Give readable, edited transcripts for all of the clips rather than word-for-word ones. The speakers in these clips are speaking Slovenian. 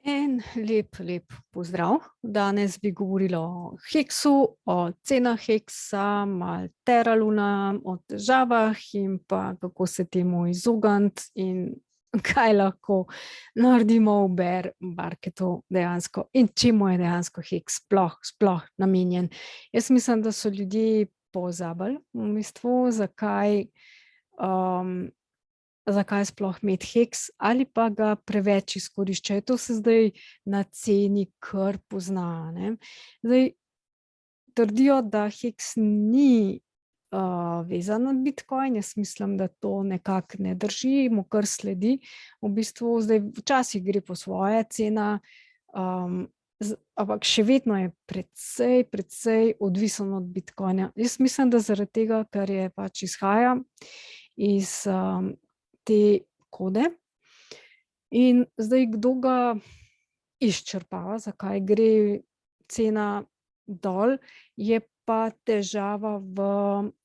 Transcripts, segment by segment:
En lep pozdrav. Danes bi govorila o heksu, o cenah heksa, malo Teraluna, o težavah in pa kako se temu izogniti in kaj lahko naredimo v bear marketu dejansko in čemu je dejansko heks sploh namenjen. Jaz mislim, da so ljudje pozabili v bistvu, zakaj sploh imeti heks ali pa ga preveč izkoriščajo. To se zdaj na ceni kar pozna, ne. Zdaj trdijo, da heks ni vezan na Bitcoin. Jaz mislim, da to nekako ne drži, mu kar sledi. V bistvu zdaj včasih gre po svoje cena, ampak še vedno je precej odvisen od Bitcoina. Jaz mislim, da zaradi tega, ker je pač izhaja iz te kode in zdaj kdo ga izčrpava, zakaj gre cena dol, je pa težava v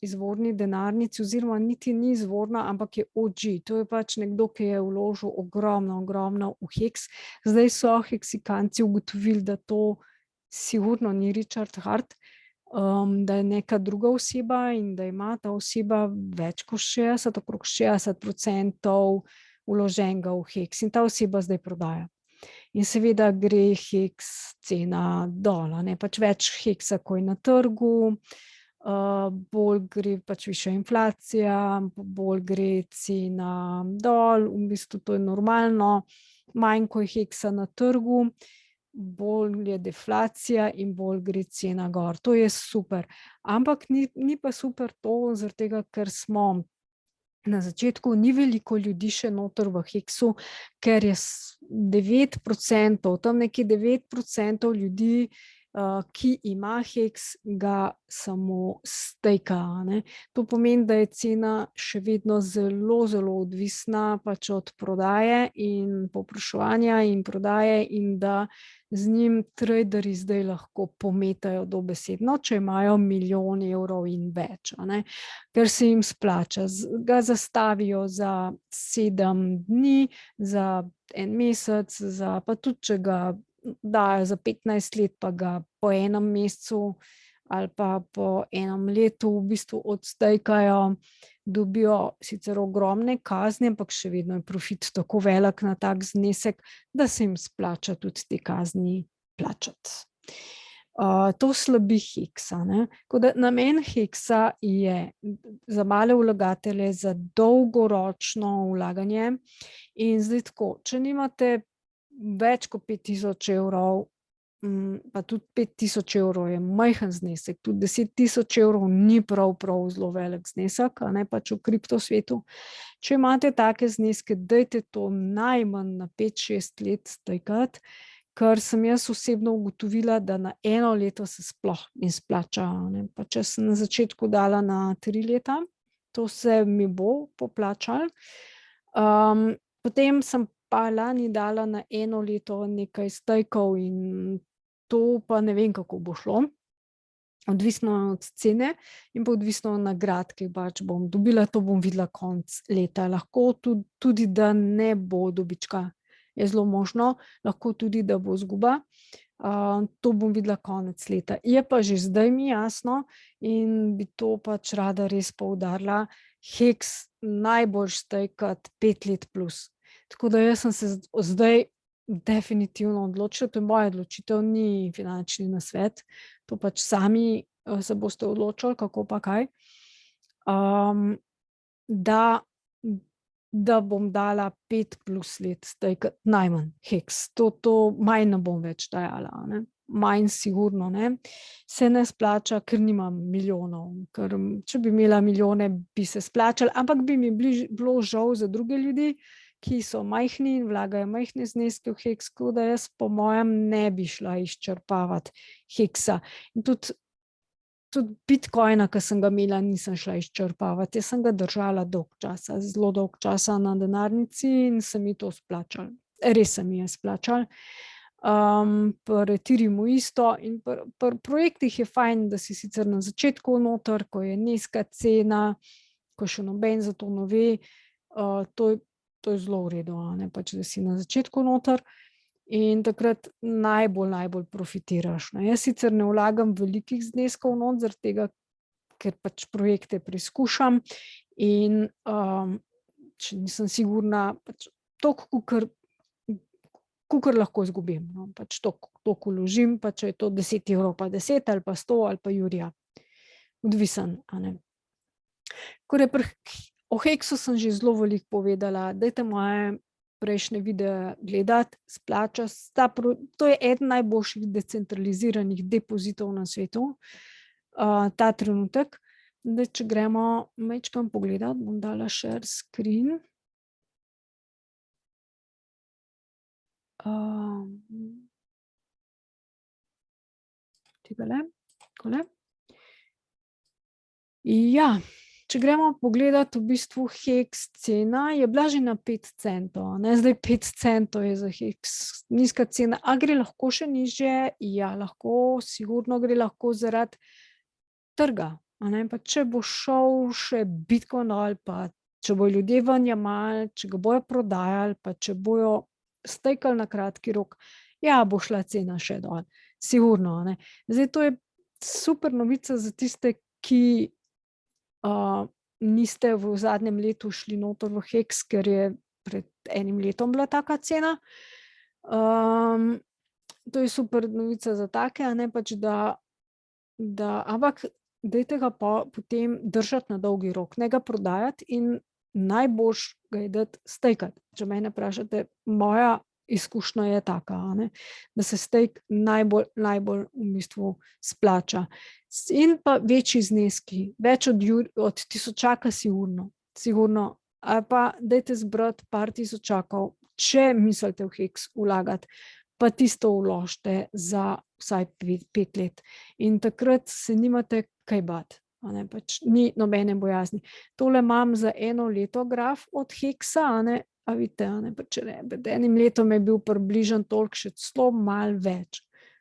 izvorni denarnici oziroma niti ni izvorna, ampak je OG. To je pač nekdo, ki je vložil ogromno v heks. Zdaj so heksikanci ugotovili, da to sigurno ni Richard Heart, da je neka druga oseba in da ima ta oseba več kot 60, okrog 60% vloženega v heks in ta oseba zdaj prodaja. In seveda gre heks cena dol, a ne, pač več heksa, ko je na trgu, bolj gre pač višja inflacija, bolj gre cena dol, v bistvu to je normalno, manj, ko je heksa na trgu, bolj je deflacija in bolj gre cena gor. To je super, ampak ni pa super to zaradi tega, ker smo na začetku, ni veliko ljudi še noter v heksu, ker je 9%, tam nekje 9% ljudi, ki ima heks, ga samo stejka, a ne. To pomeni, da je cena še vedno zelo odvisna pač od prodaje in povpraševanja in prodaje in da z njim traderji zdaj lahko pometajo dobesedno, če imajo milijon evrov in več, a ne. Ker se jim splača, ga zastavijo za 7 dni, za en mesec, pa tudi, če ga dajo za 15 let, pa ga po enem mesecu ali pa po enem letu v bistvu odstejkajo, dobijo sicer ogromne kazni, ampak še vedno je profit tako velik na tak znesek, da se jim splača tudi te kazni plačati. To slabi heksa, ne. Tako da namen heksa je za male vlagatelje, za dolgoročno vlaganje in zdaj tako, če nimate več kot 5000 evrov, pa tudi 5000 evrov je majhen znesek, tudi 10 000 evrov ni prav zelo velik znesek, a ne, pač v kripto svetu. Če imate take zneske, dajte to najmanj na 5-6 let stejkati, ker sem jaz osebno ugotovila, da na eno leto se sploh ne splača, a ne. Pa če sem na začetku dala na 3 leta, to se mi bo poplačalo. Potem sem pa lani dala na 1 leto nekaj stejkov in to pa ne vem, kako bo šlo. Odvisno od cene in pa odvisno od nagrad, ki pač bom dobila, to bom videla konec leta. Lahko tudi, da ne bo dobička, je zelo možno, lahko tudi, da bo izguba. To bom videla konec leta. Je pa že zdaj mi jasno in bi to pač rada res poudarila, heks najboljše stejkati 5 let plus. Tako da jaz sem se zdaj definitivno odločila, to je moja odločitev, ni finančni nasvet, to pač sami se boste odločili, kako pa kaj, da bom dala 5+ let stejkati, najmanj heks, to manj ne bom več dajala, a ne. Manj sigurno ne, se ne splača, ker nimam milijonov, ker če bi imela milijone, bi se splačalo, ampak bi mi bilo žal za druge ljudi, ki so majhni in vlagajo majhne zneske v heks, tako da jaz po mojem ne bi šla izčrpavati heksa. In tudi Bitcoina, ki sem ga imela, nisem šla izčrpavati, jaz sem ga držala dolgo časa, zelo dolgo časa na denarnici in se mi to splačalo. Res se mi je splačalo. Pri Ethereum isto in pri projektih je fajn, da si sicer na začetku noter, ko je nizka cena, ko še noben za to ne ve, to je zelo v redu, a ne, pač da si na začetku noter. in takrat najbolj profitiraš. Ne. Jaz sicer ne vlagam velikih zneskov not, zaradi tega, ker pač projekte preizkušam in če nisem sigurna, pač toliko, kakor lahko izgubim. No. Pač toliko vložim, pa če je to 10 evrov, pa 10 ali pa 100 ali pa jurja. Odvisen, a ne. O Heksu sem že zelo veliko povedala, dajte moje prejšnje videe gledati, splača. To je eden najboljših decentraliziranih depozitov na svetu, ta trenutek. Zdaj, če gremo majčkeno pogledati, bom dala share screen. Takole. Ja, če gremo pogledati v bistvu Heks cena, je bila že na 5 centov, ne? Zdaj 5 centov je za Heks nizka cena. A gre lahko še nižje? Ja, lahko, sigurno gre lahko zaradi trga. A ne? Pa če bo šel še Bitcoin ali pa če bojo ljudje ven jemali, če ga bojo prodajali, pa če bojo stakali na kratki rok, ja, bo šla cena še dol. Sigurno, ne. Zdaj, to je super novica za tiste, ki niste v zadnjem letu šli noter v Heks, ker je pred enim letom bila taka cena. To je super novica za take, a ne pač ampak dajte ga potem držati na dolgi rok, ne ga prodajati in najboljš ga je dati stakati. Če mene vprašate, moja izkušnja je taka, a ne, da se stake najbolj v bistvu splača. In pa večji zneski, več od tisočaka sigurno, ali pa dajte zbrati par tisočakov, če mislite v Heks vlagati, pa tisto vložite za vsaj 5 let. In takrat se nimate kaj bati. Pač ni nobene bojazni. Tole imam za 1 leto graf od Heksa, a ne, a vidite, a ne, pač pred enim letom je bil približno toliko, še celo malo več,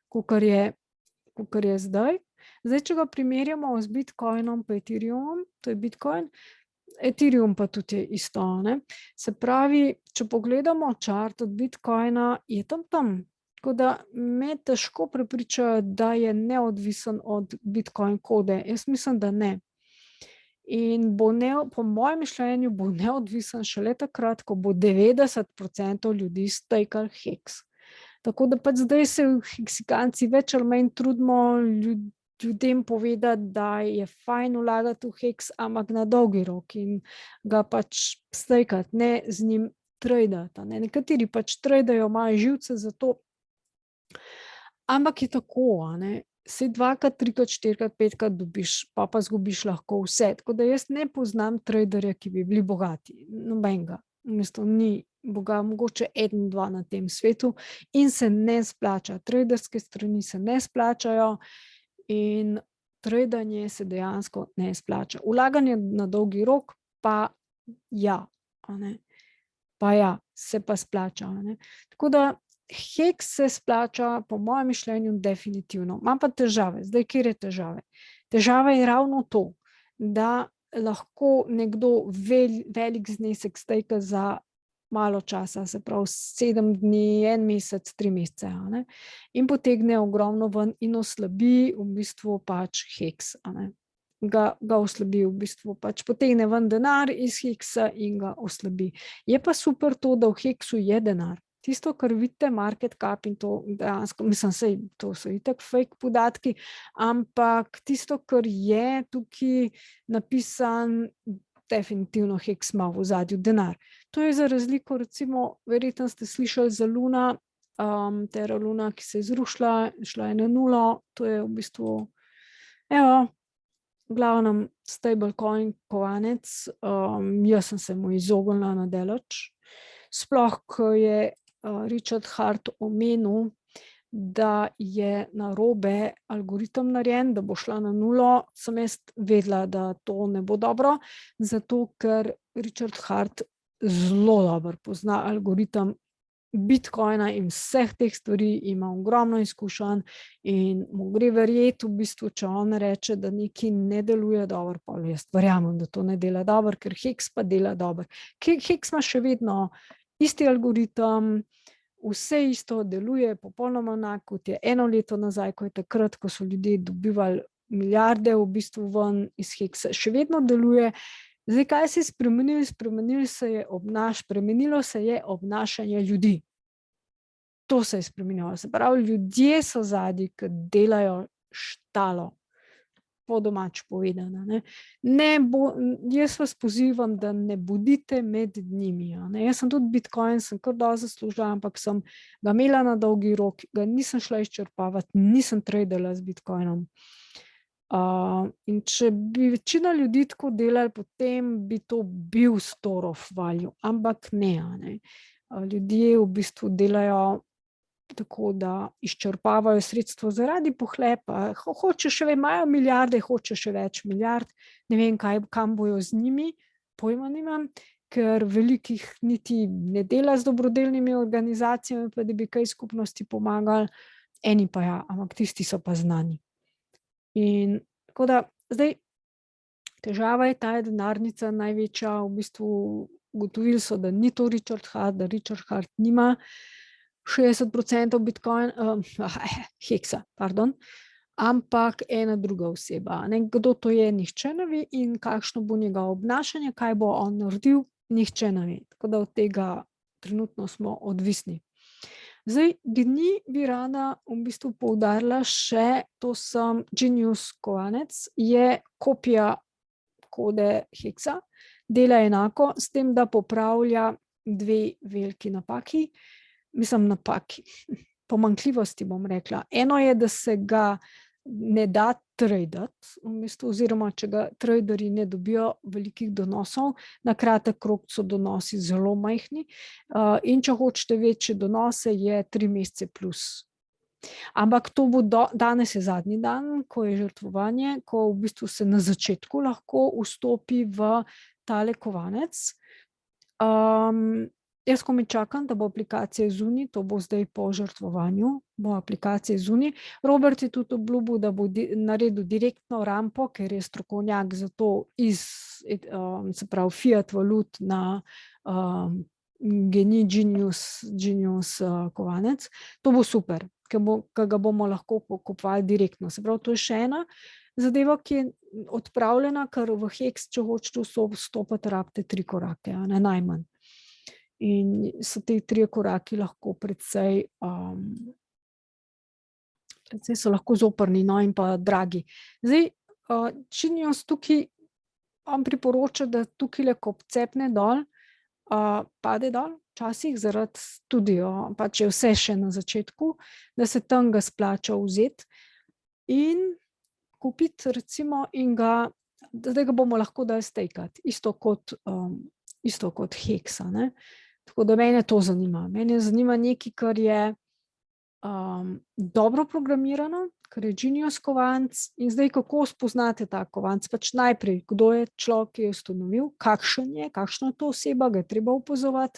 kakor je zdaj. Zdaj, če ga primerjamo z Bitcoinom pa Ethereumom, to je Bitcoin, Ethereum pa tudi je isto, ne. Se pravi, če pogledamo chart od Bitcoina, je tam. Tako da me težko prepričajo, da je neodvisen od Bitcoin kode. Jaz mislim, da ne. In po mojem mišljenju bo neodvisen šele takrat, ko bo 90% ljudi stakalo Heks. Tako da pač zdaj se Heksikanci več ali manj trudimo ljudem povedati, da je fajn vlagati v Heks, ampak na dolgi rok in ga pač stakati, ne z njim tradati. Nekateri pač tradajo, imajo živce za to, ampak je tako, a ne. Se 2-krat, 3-krat, 4-krat, 5-krat dobiš, pa zgubiš lahko vse. Tako da jaz ne poznam traderja, ki bi bili bogati. Nobenega. Ni boga, mogoče 1, 2 na tem svetu in se ne splača. Traderske strani se ne splačajo in tradanje se dejansko ne splača. Vlaganje na dolgi rok pa ja, a ne. Pa ja, se pa splača, a ne. Tako da Heks se splača, po mojem mišljenju, definitivno. Imam pa težave. Zdaj, kjer je težave? Težava je ravno to, da lahko nekdo velik znesek stake za malo časa, se pravi 7 dni, 1 mesec, 3 mesece, a ne, in potegne ogromno ven in oslabi v bistvu pač Heks, a ne. Ga oslabi v bistvu, pač potegne ven denar iz Heksa in ga oslabi. Je pa super to, da v Heksu je denar. Tisto, kar vidite, market cap in to dejansko, mislim, sej, to so itak fake podatki, ampak tisto, kar je tukaj napisan, definitivno Heks ima v ozadju denar. To je za razliko, recimo, verjetno ste slišali za Luna, Terra Luna, ki se je zrušila, šla je na 0, to je v bistvu, evo, v glavnem stablecoin kovanec, jaz sem se mu izognila na daleč, sploh, ko je Richard Heart omenil, da je narobe algoritem narejen, da bo šla na 0, sem jaz vedela, da to ne bo dobro, zato ker Richard Heart zelo dobro pozna algoritem Bitcoina in vseh teh stvari, ima ogromno izkušenj in mu gre verjeti v bistvu, če on reče, da nekaj ne deluje dobro, pa jaz verjamem, da to ne dela dobro, ker Heks pa dela dobro. Heks ima še vedno isti algoritem, vse isto deluje, popolnoma enako, kot je 1 leto nazaj, ko je takrat, ko so ljudje dobivali milijarde v bistvu ven iz Heksa, še vedno deluje. Zdaj, kaj se je spremenilo? Spremenilo se je obnašanje ljudi. To se je spremenilo. Se pravi, ljudje so zadnji, ki delajo štalo, po domač povedano. Jaz vas pozivam, da ne bodite med njimi. Jaz sem tudi Bitcoin, sem kar dosti zaslužila, ampak sem ga imela na dolgi rok, ga nisem šla izčrpavati, nisem tradala z Bitcoinom. In če bi večina ljudi tako delali, potem bi to bil store of value, ampak ne. Ljudje v bistvu delajo tako, da izčrpavajo sredstvo zaradi pohlepa, hoče še imajo milijarde, hoče še več milijard, ne vem, kam bojo z njimi, pojma nimam, ker velikih niti ne dela z dobrodelnimi organizacijami, pa da bi kaj skupnosti pomagali, eni pa ja, ampak tisti so pa znani. In tako da, zdaj, težava je ta denarnica največja, v bistvu ugotovili so, da ni to Richard Heart, da Richard Heart nima 60% Heksa, ampak ena druga oseba. Kdo to je, nihče ne ve, in kakšno bo njegovo obnašanje, kaj bo on naredil, nihče ne ve. Tako da od tega trenutno smo odvisni. Zdaj, GENI bi rada v bistvu poudarila še, to sem Genius kovanec, je kopija kode Heksa, dela enako, s tem, da popravlja 2 veliki napaki, pomanjkljivosti, bom rekla. Eno je, da se ga ne da tradati, v bistvu, oziroma če ga traderji ne dobijo velikih donosov, na kratek rok so donosi zelo majhni, in če hočete večje donose, je 3 mesece plus. Ampak to bo danes je zadnji dan, ko je žrtvovanje, ko v bistvu se na začetku lahko vstopi v tale kovanec. Jaz komaj čakam, da bo aplikacija zunaj, to bo zdaj po žrtvovanju, bo aplikacija zunaj. Robert je tudi obljubil, da bo naredil direktno rampo, ker je strokovnjak za to se pravi fiat valut na GENI Genius kovanec. To bo super, ker ga bomo lahko kupovali direktno. Se pravi, to je še ena zadeva, ki je odpravljena, ker v Heks, če hočete vstopati, rabite 3 korake, najmanj. In so te 3 koraki lahko precej so lahko zoprni, in pa dragi. Zdaj, Genius tukaj, on priporoča, da tukaj, ko cepne dol, pade dol, včasih zaradi tudi, pač je vse še na začetku, da se tam ga splača vzeti in kupiti, recimo, in zdaj ga bomo lahko dali stakati, isto kot Heksa, ne. Tako da mene to zanima. Mene zanima nekaj, kar je dobro programirano, kar je Genius kovanc, in zdaj, kako spoznate ta kovanc? Pač najprej, kdo je človek, ki je ustanovil, kakšna je to oseba, ga je treba opazovati.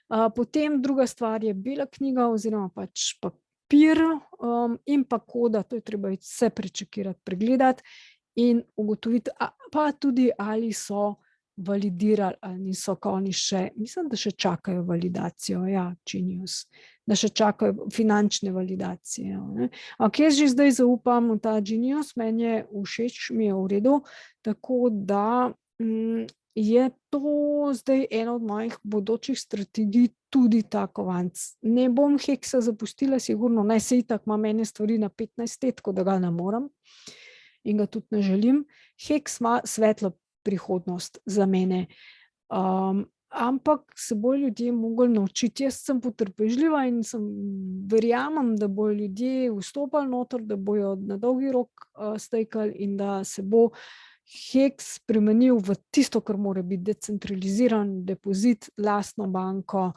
Potem druga stvar je bela knjiga oziroma pač papir, in pa koda, to je treba vse prečekirati, pregledati in ugotoviti, pa tudi ali so validirali ali niso, ko oni še, mislim, da še čakajo validacijo, Genius, da še čakajo finančne validacije. Ampak jaz že zdaj zaupam v ta Genius, meni je všeč, mi je v redu, tako da je to zdaj ena od mojih bodočih strategij, tudi ta kovanc. Ne bom Heksa zapustila, sigurno ne, se itak ima mene stvari na 15 let, tako da ga ne morem in ga tudi ne želim. Heks ima svetlo prihodnost za mene. Ampak se bojo ljudje mogli naučiti. Jaz sem potrpežljiva in verjamem, da bojo ljudje vstopali noter, da bojo na dolgi rok stakali in da se bo Heks spremenil v tisto, kar mora biti, decentraliziran depozit, lastno banko.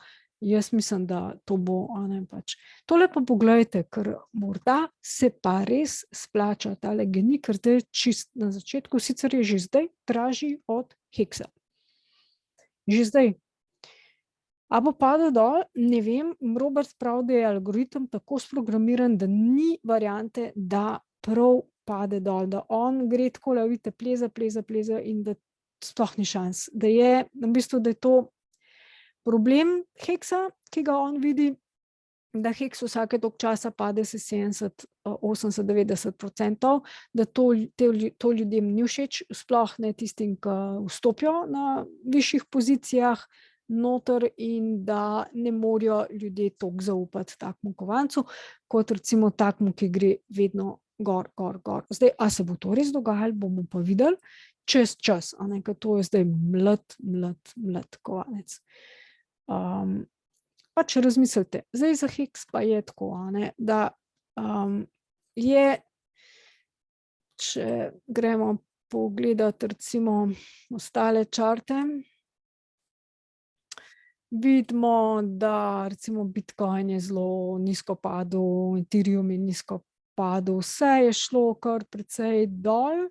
Jaz mislim, da to bo, pač. Tole pa pogledajte, ker morda se pa res splača tale GENI, ker zdaj čist na začetku, sicer je že zdaj dražji od Heksa. Že zdaj. A bo padel dol? Ne vem. Robert pravi, da je algoritem tako sprogramiran, da ni variante, da prav pade dol, da on gre takole, vidite, pleza in da sploh ni šans. Da je, v bistvu, da je to problem Heksa, ki ga on vidi, da HEX vsake toliko časa pade se 70, 80, 90%, da to ljudem ni všeč, sploh ne tistim, ki vstopijo na višjih pozicijah noter in da ne morejo ljudje toliko zaupati takmu kovancu, kot recimo takmu, ki gre vedno gor. Zdaj, a se bo to res dogajalo, bomo pa videli čez čas, ker to je zdaj mlad kovanec. Pač razmislite. Zdaj za HEX pa je tako, da je, če gremo pogledati recimo ostale čarte, vidimo, da recimo Bitcoin je zelo nizko padel, Ethereum je nizko padel, vse je šlo kar precej dol.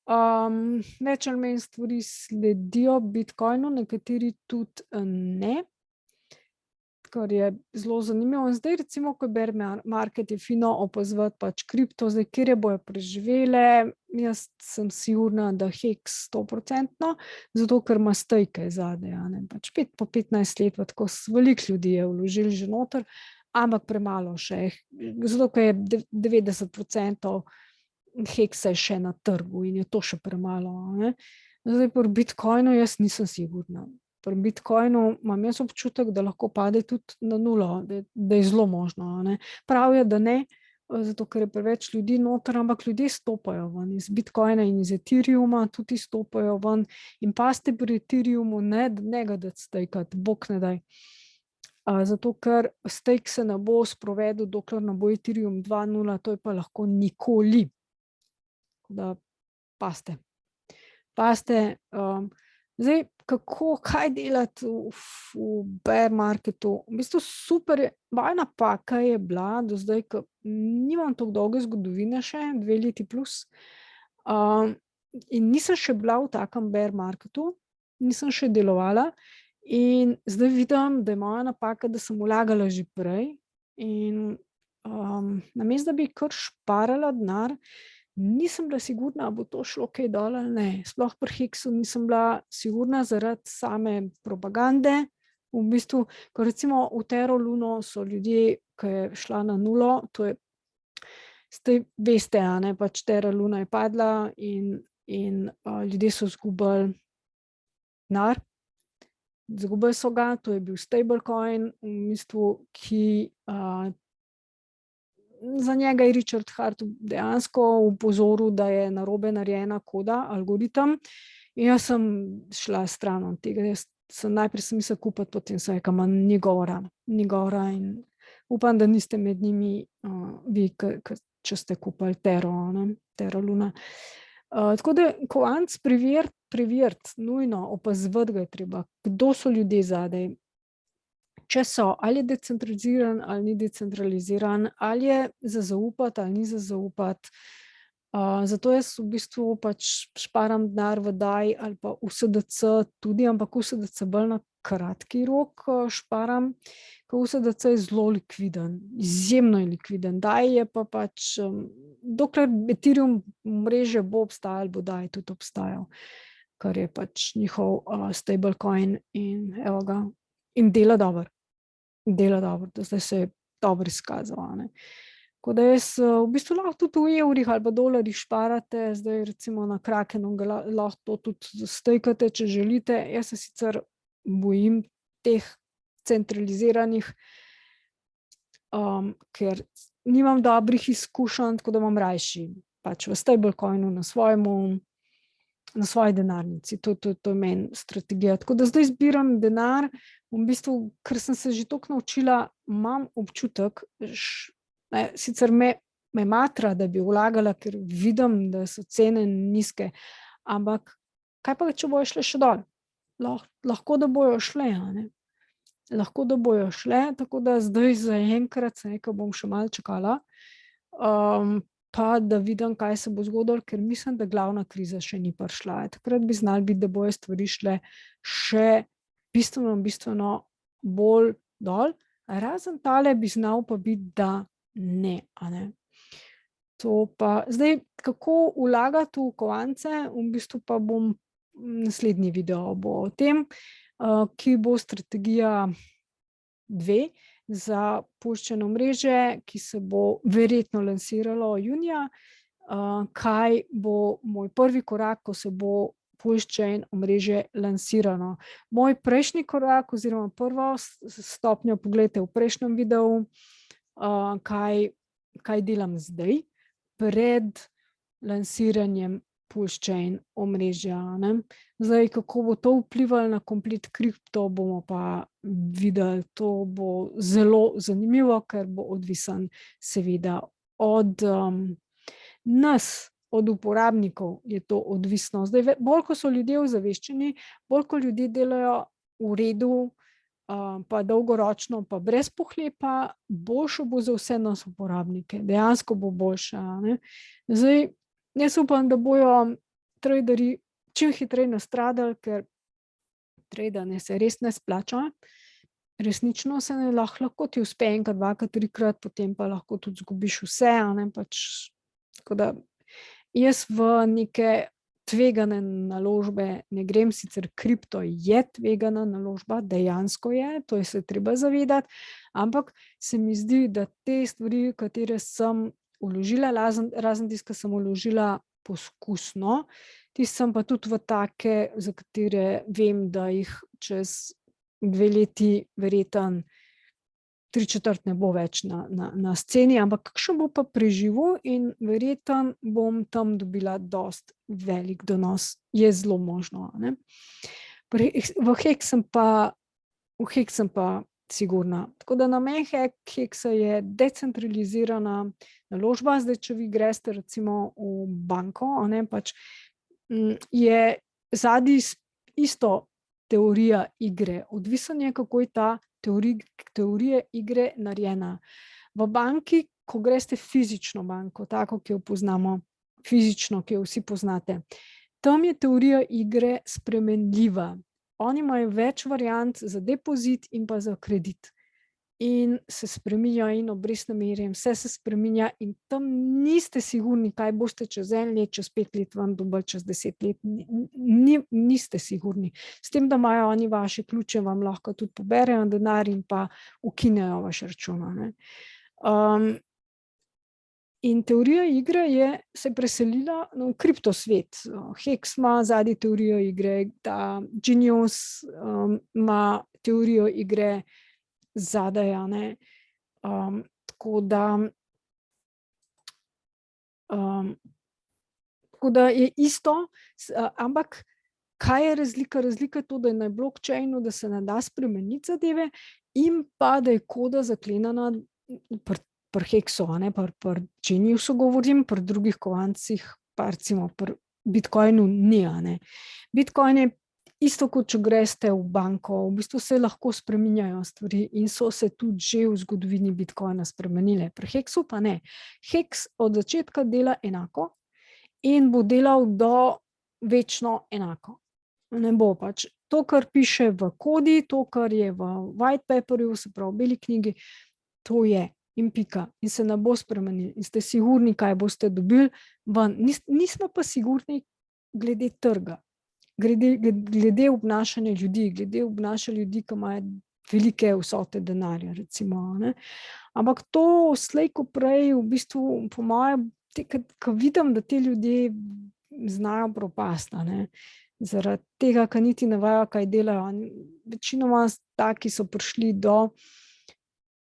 Več ali manj stvari sledijo Bitcoinu, nekateri tudi ne, kar je zelo zanimivo. In zdaj recimo, ko bear market je fino opazovati pač kripto, zdaj kjer bojo preživele, jaz sem sigurna, da HEX 100%, zato ker ima stejke zadaj, pač 5 po 15 let, pa tako veliko ljudi je vložili že noter, ampak premalo še, zato ker je 90% HEX-a je še na trgu in je to še premalo. Zdaj pri Bitcoinu jaz nisem sigurna. Pri Bitcoinu imam jaz občutek, da lahko pade tudi na nulo, da je zelo možno. Pravijo, da ne, zato ker je preveč ljudi noter, ampak ljudje stopajo ven iz Bitcoina in iz Ethereuma, tudi stopajo ven in paste pri Ethereumu, ne ga dati stejkati, bog ne daj. Zato ker stejk se ne bo sprovedel, dokler ne bo Ethereum 2.0, to je pa lahko nikoli. Da paste. Zdaj, kaj delati v bear marketu? V bistvu super je, moja napaka je bila do zdaj, ker nimam toliko dolge zgodovine še, 2 leti plus, in nisem še bila v takem bear marketu, nisem še delovala in zdaj vidim, da je moja napaka, da sem vlagala že prej in namesto, da bi kar šparala denar, nisem bila sigurna, bo to šlo kaj dol ali ne. Sploh pri HEX-u nisem bila sigurna zaradi same propagande. V bistvu, ko recimo v Terra Luno so ljudje, ki je šla na nulo, to je, zdaj veste, pač Terra Luna je padla in ljudje so izgubili denar. Izgubili so ga, to je bil stablecoin, v bistvu, ki za njega je Richard Heart dejansko upozoril, da je narobe narejena koda, algoritem, in jaz sem šla stran od tega. Najprej sem mislila kupiti, potem sem rekla, ni govora in upam, da niste med njimi vi, če ste kupili Terra Luna. Tako da kovanc preveriti, nujno opazovati ga je treba, kdo so ljudje zadaj, če so, ali je decentraliziran ali ni decentraliziran, ali je za zaupati ali ni za zaupati. Zato jaz v bistvu pač šparam denar v DAI ali pa v SDC tudi, ampak v SDC bolj na kratki rok šparam, ker v SDC je zelo likviden, izjemno je likviden. DAI je pa pač, dokler Ethereum mreže bo obstajal, bo DAI tudi obstajal, kar je pač njihov stablecoin in evo ga, in dela dobro, da zdaj se je dobro izkazal. Tako da jaz v bistvu lahko tudi v evrih ali pa dolarjih šparate, zdaj recimo na Krakenu lahko to tudi stejkate, če želite. Jaz se sicer bojim teh centraliziranih, ker nimam dobrih izkušenj, tako da imam rajši pač v stablecoinu na svoji denarnici. To je meni strategija. Tako da zdaj zbiram denar, v bistvu, ker sem se že toliko naučila, imam občutek, sicer me matra, da bi vlagala, ker vidim, da so cene nizke, ampak kaj pa, če bojo šle še dol? Lahko, da bojo šle, Lahko, da bojo šle, tako da zdaj zaenkrat sem rekla, bom še malo čakala, pa da vidim, kaj se bo zgodilo, ker mislim, da glavna kriza še ni prišla. Takrat bi znalo biti, da bojo stvari šle še bistveno bolj dol, razen tale bi znal pa biti, da ne. To pa, zdaj, kako vlagati v kovance, v bistvu pa bom naslednji video bo o tem, ki bo strategija 2. za puščeno omrežje, ki se bo verjetno lansiralo junija. Kaj bo moj prvi korak, ko se bo push-chain omrežje lansirano. Moj prejšnji korak oziroma prvo stopnjo, pogledajte v prejšnjem videu, kaj delam zdaj, pred lansiranjem push-chain omrežja. Ne? Zdaj, kako bo to vplivalo na Complete Crypto, bomo pa videli. To bo zelo zanimivo, ker bo odvisen seveda od nas, od uporabnikov je to odvisno. Zdaj, bolj ko so ljudje ozaveščeni, bolj ko ljudje delajo v redu, pa dolgoročno, pa brez pohlepa, boljše bo za vse nas uporabnike. Dejansko bo boljše. Ne? Zdaj, jaz upam, da bojo traderji čim hitreje nastradali, ker tradanje se res ne splača. Resnično se ne lahko ti uspe enkrat, dvakrat, trikrat, potem pa lahko tudi zgubiš vse. Ne? Tako da jaz v neke tvegane naložbe ne grem, sicer kripto je tvegana naložba, dejansko je, to je se treba zavedati, ampak se mi zdi, da te stvari, katere sem vložila, razen tiste, ki sem vložila poskusno, tiste sem pa tudi v take, za katere vem, da jih čez 2 leti verjetno 3/4 ne bo več na sceni, ampak kakšen bo pa preživel in verjetno bom tam dobila dost velik donos. Je zelo možno. Ne? V Hex sem pa sigurna. Tako da namen Hexa je decentralizirana naložba. Zdaj, če vi greste recimo v banko, ne, pač je zadaj isto teorija igre. Odvisno je, kako je ta teorija igre narejena. V banki, ko greste fizično banko, tako, ki jo poznamo, fizično, ki jo vsi poznate, tam je teorija igre spremenljiva. Oni imajo več variant za depozit in pa za kredit. In se spreminja in obrestne mere, vse se spreminja in tam niste sigurni, kaj boste čez 1 let, čez 5 let vam dobili, čez 10 let. Niste sigurni. S tem, da imajo oni vaše ključe, vam lahko tudi poberejo denar in pa ukinejo vaš račun. Ne? In teorija igre se preselila v kriptosvet. Hex ima zadnji teorijo igre, ta Genius ima teorijo igre zadaj. Tako da je isto, ampak kaj je razlika? Razlika je to, da je na blockchainu, da se ne da spremeniti zadeve in pa da je koda zaklenjena pri Hexu, pri Geniusu govorim, pri drugih kovancih, pa recimo pri Bitcoinu ni. Bitcoin je isto, kot če greste v banko, v bistvu se lahko spreminjajo stvari in so se tudi že v zgodovini Bitcoina spremenile. Pri Hexu pa ne. Hex od začetka dela enako in bo delal do večno enako. Ne bo pač to, kar piše v kodi, to, kar je v white paperju, se pravi v beli knjigi, to je in pika. In se ne bo spremenil. In ste sigurni, kaj boste dobili ven. Nismo pa sigurni glede trga. Glede obnašanja ljudi, ki imajo velike vsote denarja, recimo. Ne? Ampak to slej ko prej, v bistvu, po mojem, ko vidim, da te ljudje znajo propasti, zaradi tega, ker niti ne vejo, kaj delajo. Večinoma taki so prišli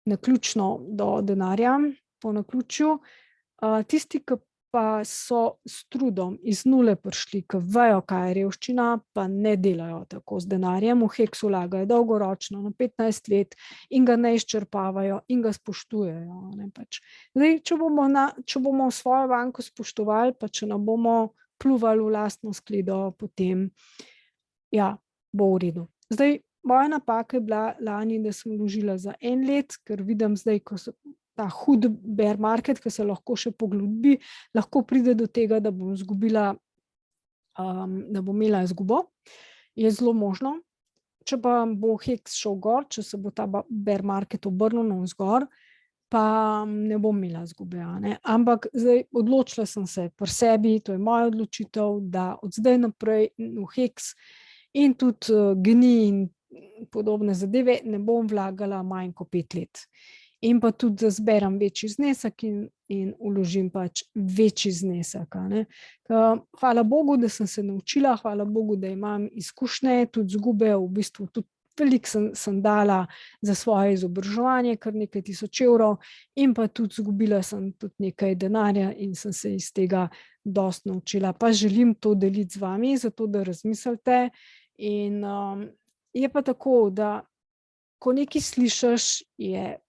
naključno do denarja, po naključju. Tisti, ki pa so s trudom iz nule prišli, ki vejo, kaj je revščina, pa ne delajo tako z denarjem, v Hex vlagajo dolgoročno na 15 let in ga ne izčrpavajo in ga spoštujejo. Zdaj, če bomo svojo banko spoštovali, pa če ne bomo pljuvali v lastno skledo, potem bo v redu. Zdaj, moja napaka je bila lani, da sem vložila za 1 let, ker vidim zdaj, ko so ta hud bear market, ki se lahko še poglobi, lahko pride do tega, da bom izgubila, da bom imela izgubo. Je zelo možno. Če pa bo Hex šel gor, če se bo ta bear market obrnil navzgor, pa ne bom imela izgube. Ampak zdaj odločila sem se pri sebi, to je moja odločitev, da od zdaj naprej v Hex in tudi GNI podobne zadeve, ne bom vlagala manj kot 5 let. In pa tudi, da zberem večji znesek in vložim pač večji znesek. Hvala Bogu, da sem se naučila, hvala Bogu, da imam izkušnje, tudi izgube, v bistvu tudi veliko sem dala za svoje izobraževanje, kar nekaj tisoč evrov, in pa tudi izgubila sem tudi nekaj denarja in sem se iz tega dosti naučila. Pa želim to deliti z vami, zato da razmislite. In je pa tako, da ko nekaj slišiš, je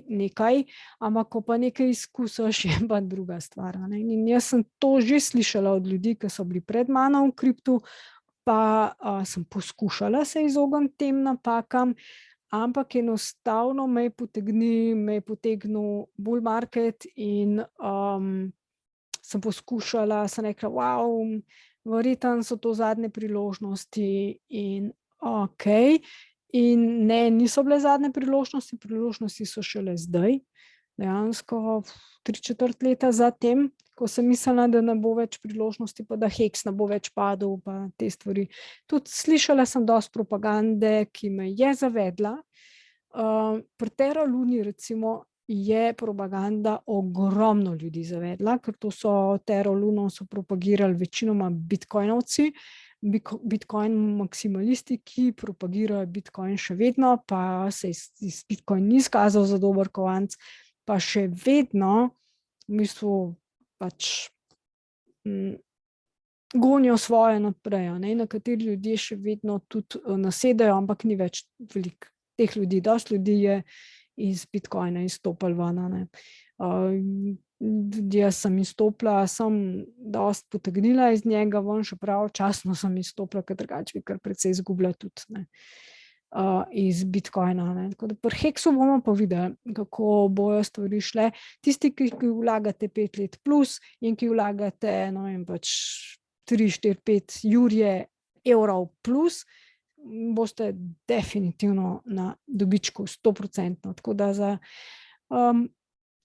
nekaj, ampak ko pa nekaj izkusiš, je pa druga stvar. In jaz sem to že slišala od ljudi, ki so bili pred mano v kriptu, pa sem poskušala se izogniti tem napakam, ampak enostavno me je potegnil bull market in sem poskušala, sem rekla, wow, verjetno so to zadnje priložnosti in in ne, niso bile zadnje priložnosti so šele zdaj, dejansko 3/4 leta zatem, ko sem mislila, da ne bo več priložnosti, pa da Hex ne bo več padel, pa te stvari. Tudi slišala sem dosti propagande, ki me je zavedla. Pri Terra Luni recimo je propaganda ogromno ljudi zavedla, ker to so Terra Luno so propagirali večinoma bitcoinovci, bitcoin maksimalisti, ki propagirajo bitcoin še vedno, pa se bitcoin ni izkazal za dober kovanec, pa še vedno v bistvu pač gonijo svoje naprej. Nekateri ljudje še vedno tudi nasedajo, ampak ni več veliko teh ljudi. Dosti ljudi je iz bitcoina izstopalo ven. Jaz sem izstopila, sem dosti potegnila iz njega ven, še pravočasno sem izstopila, ker drugače bi kar precej izgubila tudi iz bitcoina. Tako da pri Hexu bomo pa videli, kako bojo stvari šle. Tisti, ki vlagate 5 let plus in ki vlagate, no vem, pač 3, 4, 5 jurje evrov plus, boste definitivno na dobičku 100%. Tako da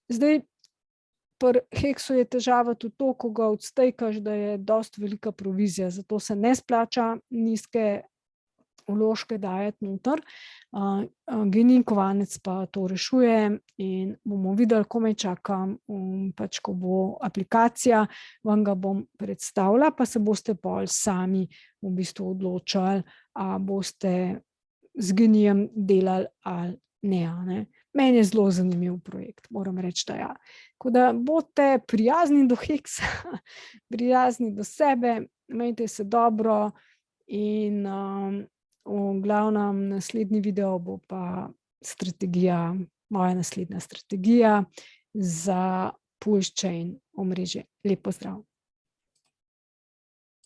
zdaj pri Hexu je težava tudi to, ko ga odstejkaš, da je dosti velika provizija, zato se ne splača nizke vložke dajati noter. GENI kovanec pa to rešuje in bomo videli, komaj čakam, pač ko bo aplikacija, vam ga bom predstavila, pa se boste pol sami v bistvu odločali, a boste z GENI-jem delali ali ne. Meni je zelo zanimiv projekt, moram reči, da ja. Tako da bodite prijazni do Hexa, prijazni do sebe, imejte se dobro in v glavnem naslednji video bo pa strategija, moja naslednja strategija za Pulse Chain omrežje. Lep pozdrav.